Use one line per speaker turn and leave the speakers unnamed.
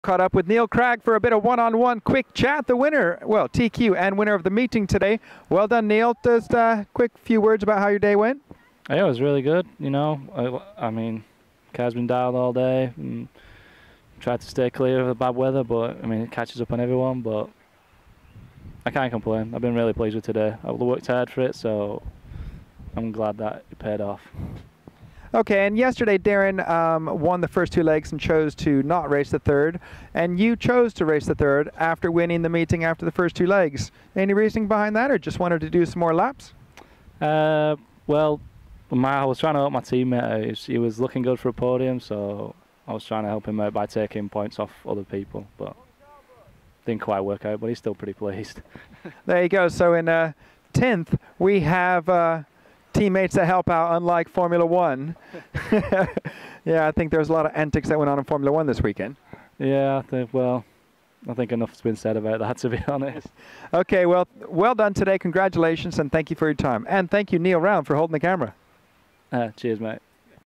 Caught up with Neil Cragg for a bit of one-on-one quick chat. The winner, well, TQ and winner of the meeting today. Well done, Neil. Just a quick few words about how your day went.
Yeah, it was really good. You know, I mean, car's been dialed all day. And tried to stay clear of the bad weather, but I mean, it catches up on everyone. But I can't complain. I've been really pleased with today. I've worked hard for it, so I'm glad that it paid off.
Okay, and yesterday Darren won the first two legs and chose to not race the third, and you chose to race the third after winning the meeting after the first two legs. Any reasoning behind that, or just wanted to do some more laps?
Well, I was trying to help my teammate. He was looking good for a podium, so I was trying to help him out by taking points off other people, but didn't quite work out, but he's still pretty pleased.
There you go. So in 10th, we have teammates that help out, unlike Formula One. Yeah, I think there's a lot of antics that went on in Formula One this weekend.
Yeah, I think enough's been said about that, to be honest.
Okay, well done today. Congratulations, and thank you for your time. And thank you, Neil Round, for holding the camera.
Cheers, mate.